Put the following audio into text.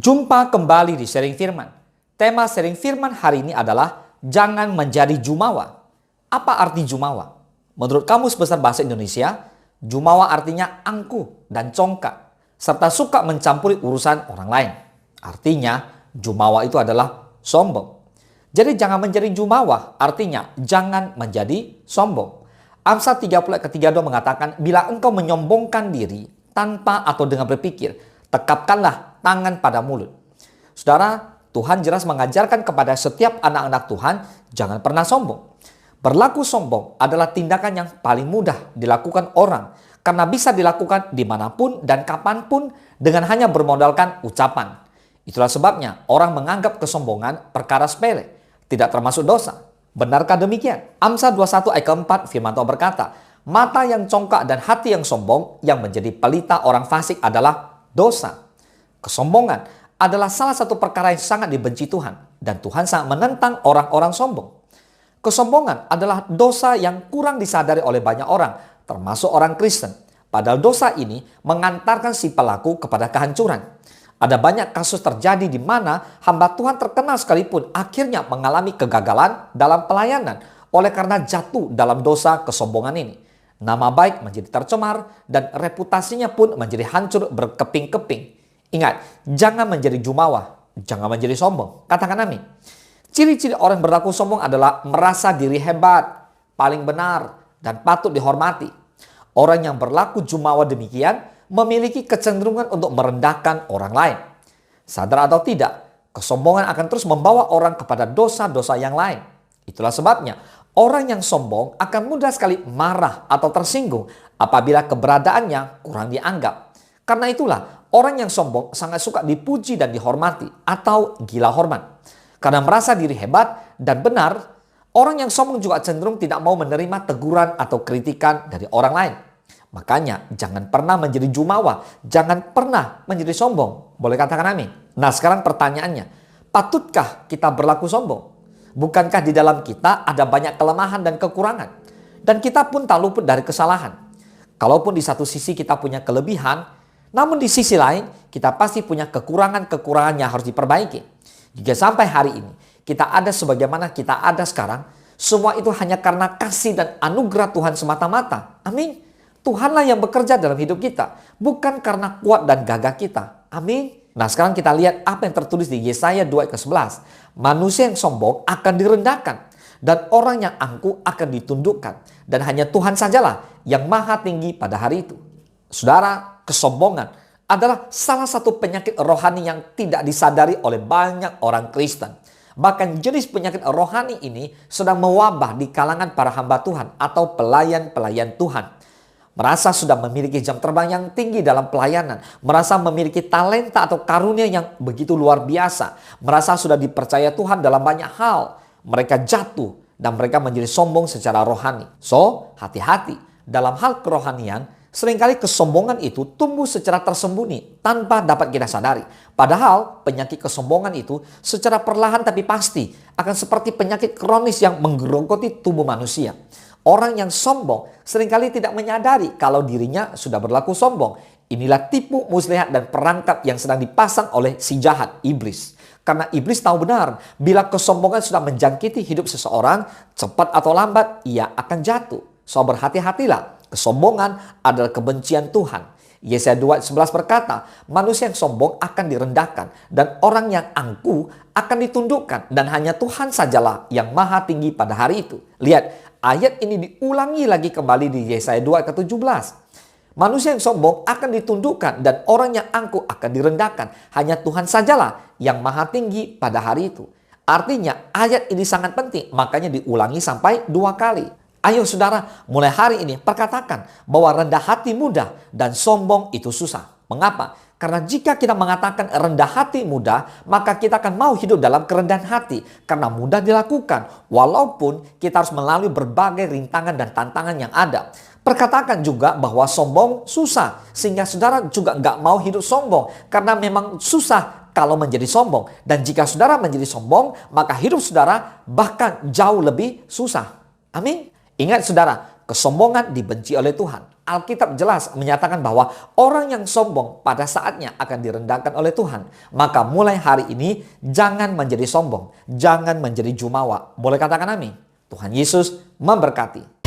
Jumpa kembali di Sharing Firman. Tema Sharing Firman hari ini adalah jangan menjadi jumawa. Apa arti jumawa? Menurut Kamus Besar Bahasa Indonesia, jumawa artinya angkuh dan congkak, serta suka mencampuri urusan orang lain. Artinya, jumawa itu adalah sombong. Jadi jangan menjadi jumawa, artinya jangan menjadi sombong. Amsal 30 ayat ke-32 mengatakan, bila engkau menyombongkan diri tanpa atau dengan berpikir, tekapkanlah tangan pada mulut. Saudara, Tuhan jelas mengajarkan kepada setiap anak-anak Tuhan, jangan pernah sombong. Berlaku sombong adalah tindakan yang paling mudah dilakukan orang, karena bisa dilakukan dimanapun dan kapanpun dengan hanya bermodalkan ucapan. Itulah sebabnya orang menganggap kesombongan perkara sepele, tidak termasuk dosa. Benarkah demikian? Amsal 21 ayat ke-4 firman Tuhan berkata, mata yang congkak dan hati yang sombong yang menjadi pelita orang fasik adalah dosa. Kesombongan adalah salah satu perkara yang sangat dibenci Tuhan, dan Tuhan sangat menentang orang-orang sombong. Kesombongan adalah dosa yang kurang disadari oleh banyak orang, termasuk orang Kristen. Padahal dosa ini mengantarkan si pelaku kepada kehancuran. Ada banyak kasus terjadi di mana hamba Tuhan terkenal sekalipun akhirnya mengalami kegagalan dalam pelayanan oleh karena jatuh dalam dosa kesombongan ini. Nama baik menjadi tercemar dan reputasinya pun menjadi hancur berkeping-keping. Ingat, jangan menjadi jumawa, jangan menjadi sombong. Katakan amin. Ciri-ciri orang berlaku sombong adalah merasa diri hebat, paling benar, dan patut dihormati. Orang yang berlaku jumawa demikian memiliki kecenderungan untuk merendahkan orang lain. Sadar atau tidak, kesombongan akan terus membawa orang kepada dosa-dosa yang lain. Itulah sebabnya orang yang sombong akan mudah sekali marah atau tersinggung apabila keberadaannya kurang dianggap. Karena itulah orang yang sombong sangat suka dipuji dan dihormati atau gila hormat. Karena merasa diri hebat dan benar, orang yang sombong juga cenderung tidak mau menerima teguran atau kritikan dari orang lain. Makanya jangan pernah menjadi jumawa, jangan pernah menjadi sombong. Boleh katakan amin? Nah sekarang pertanyaannya, patutkah kita berlaku sombong? Bukankah di dalam kita ada banyak kelemahan dan kekurangan? Dan kita pun tak luput dari kesalahan. Kalaupun di satu sisi kita punya kelebihan, namun di sisi lain kita pasti punya kekurangan-kekurangan yang harus diperbaiki. Jika sampai hari ini kita ada sebagaimana kita ada sekarang, semua itu hanya karena kasih dan anugerah Tuhan semata-mata. Amin. Tuhanlah yang bekerja dalam hidup kita, bukan karena kuat dan gagah kita. Amin. Nah sekarang kita lihat apa yang tertulis di Yesaya 2 ayat ke-11. Manusia yang sombong akan direndahkan, dan orang yang angkuh akan ditundukkan. Dan hanya Tuhan sajalah yang maha tinggi pada hari itu. Saudara, kesombongan adalah salah satu penyakit rohani yang tidak disadari oleh banyak orang Kristen. Bahkan jenis penyakit rohani ini sedang mewabah di kalangan para hamba Tuhan atau pelayan-pelayan Tuhan. Merasa sudah memiliki jam terbang yang tinggi dalam pelayanan. Merasa memiliki talenta atau karunia yang begitu luar biasa. Merasa sudah dipercaya Tuhan dalam banyak hal. Mereka jatuh dan mereka menjadi sombong secara rohani. So, hati-hati. Dalam hal kerohanian, seringkali kesombongan itu tumbuh secara tersembunyi tanpa dapat kita sadari. Padahal penyakit kesombongan itu secara perlahan tapi pasti akan seperti penyakit kronis yang menggerogoti tubuh manusia. Orang yang sombong seringkali tidak menyadari kalau dirinya sudah berlaku sombong. Inilah tipu muslihat dan perangkap yang sedang dipasang oleh si jahat, iblis. Karena iblis tahu benar bila kesombongan sudah menjangkiti hidup seseorang, cepat atau lambat ia akan jatuh. So berhati-hatilah. Kesombongan adalah kebencian Tuhan. Yesaya 2 ayat 11 berkata, manusia yang sombong akan direndahkan dan orang yang angkuh akan ditundukkan, dan hanya Tuhan sajalah yang maha tinggi pada hari itu. Lihat, ayat ini diulangi lagi kembali di Yesaya 2 ayat ke-17. Manusia yang sombong akan ditundukkan dan orang yang angkuh akan direndahkan. Hanya Tuhan sajalah yang maha tinggi pada hari itu. Artinya ayat ini sangat penting, makanya diulangi sampai 2 kali. Ayo saudara, mulai hari ini perkatakan bahwa rendah hati mudah dan sombong itu susah. Mengapa? Karena jika kita mengatakan rendah hati mudah, maka kita akan mau hidup dalam kerendahan hati. Karena mudah dilakukan, walaupun kita harus melalui berbagai rintangan dan tantangan yang ada. Perkatakan juga bahwa sombong susah, sehingga saudara juga nggak mau hidup sombong. Karena memang susah kalau menjadi sombong. Dan jika saudara menjadi sombong, maka hidup saudara bahkan jauh lebih susah. Amin. Ingat saudara, Kesombongan dibenci oleh Tuhan. Alkitab jelas menyatakan bahwa orang yang sombong pada saatnya akan direndahkan oleh Tuhan. Maka mulai hari ini jangan menjadi sombong, jangan menjadi jumawa. Boleh katakan amin. Tuhan Yesus memberkati.